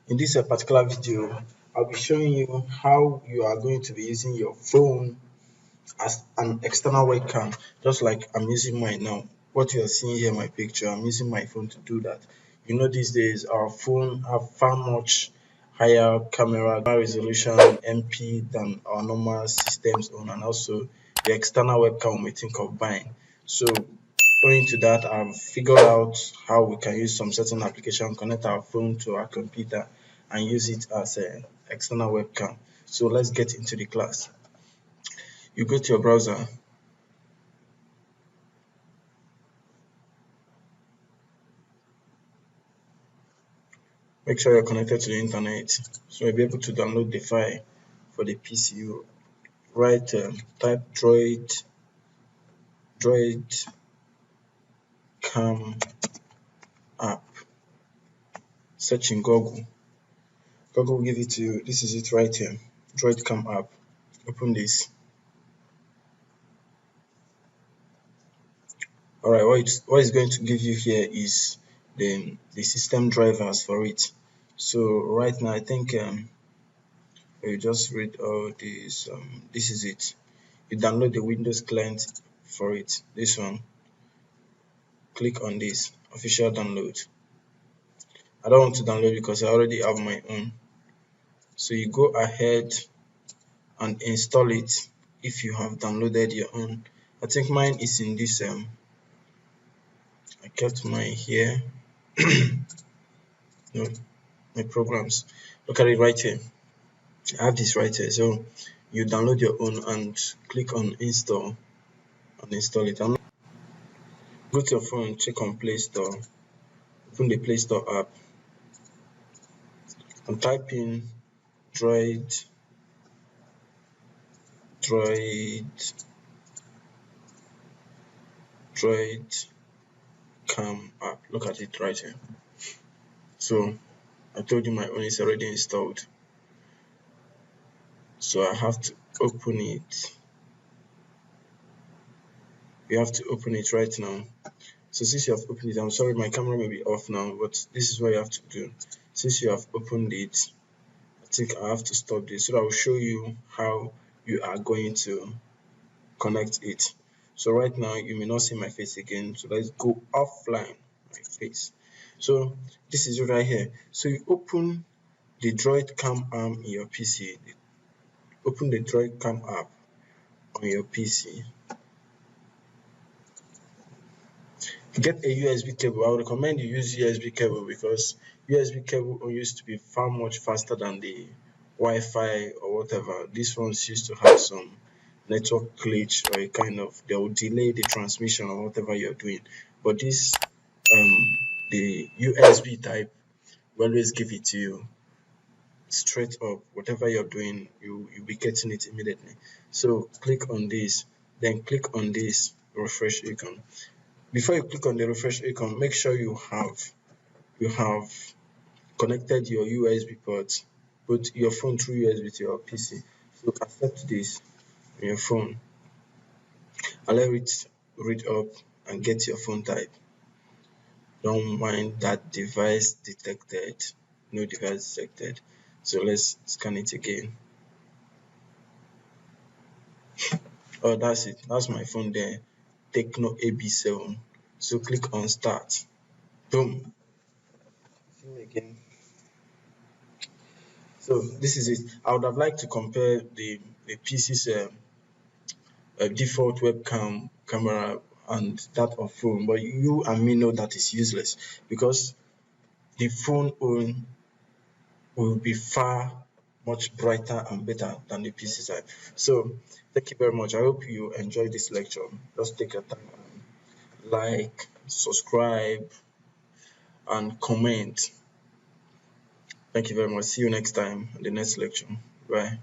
In this particular video, I'll be showing you how you are going to be using your phone as an external webcam, just like I'm using mine now. What you are seeing here in my picture, I'm using my phone to do that. You know, these days our phone have far much higher camera resolution MP than our normal systems on, and also the external webcam we think of buying. So owing to that, I've figured out how we can use some certain application, connect our phone to our computer and use it as an external webcam. So let's get into the class. You go to your browser, make sure you're connected to the internet, so you'll be able to download the file for the PC. You write type droidcam app, search in Google will give it to you. This is it right here, Droidcam app. Open this. Alright, what it's going to give you here is the system drivers for it. So right now I think you just read all this. This is it. You download the Windows client for it. This one, click on this official download. I don't want to download because I already have my own. So you go ahead and install it if you have downloaded your own. I think mine is in this I kept mine here. No, my programs. Look at it right here. I have this right here. So you download your own and click on install and install it. Go to your phone, check on Play Store, open the Play Store app and type in Droidcam app. Look at it right here. So I told you my own is already installed. So I have to open it. You have to open it right now. So since you have opened it, I'm sorry my camera may be off now, but this is what you have to do. Since you have opened it, I think I have to stop this so that I will show you how you are going to connect it. So right now you may not see my face again, so let's go offline my face. So this is it right here. So you open the Droidcam arm in your PC. Open the Droidcam app on your PC. Get a USB cable. I would recommend you use USB cable because USB cable used to be far much faster than the Wi-Fi or whatever. These ones used to have some network glitch or a kind of, they will delay the transmission or whatever you're doing. But this the USB type will always give it to you straight up. Whatever you're doing, you'll be getting it immediately. So click on this, then click on this refresh icon. Before you click on the refresh icon, make sure you have connected your USB port, put your phone through USB to your PC. So accept this on your phone. Allow it read up and get your phone type. Don't mind that device detected. No device detected. So let's scan it again. Oh, that's it. That's my phone there. Techno AB7. So click on start. Boom. See me again. So this is it. I would have liked to compare the PC's default webcam camera and that of phone, but you and me know that is useless because the phone own will be far much brighter and better than the PC side. So thank you very much. I hope you enjoyed this lecture. Just take your time and like, subscribe, and comment. Thank you very much. See you next time in the next lecture. Bye.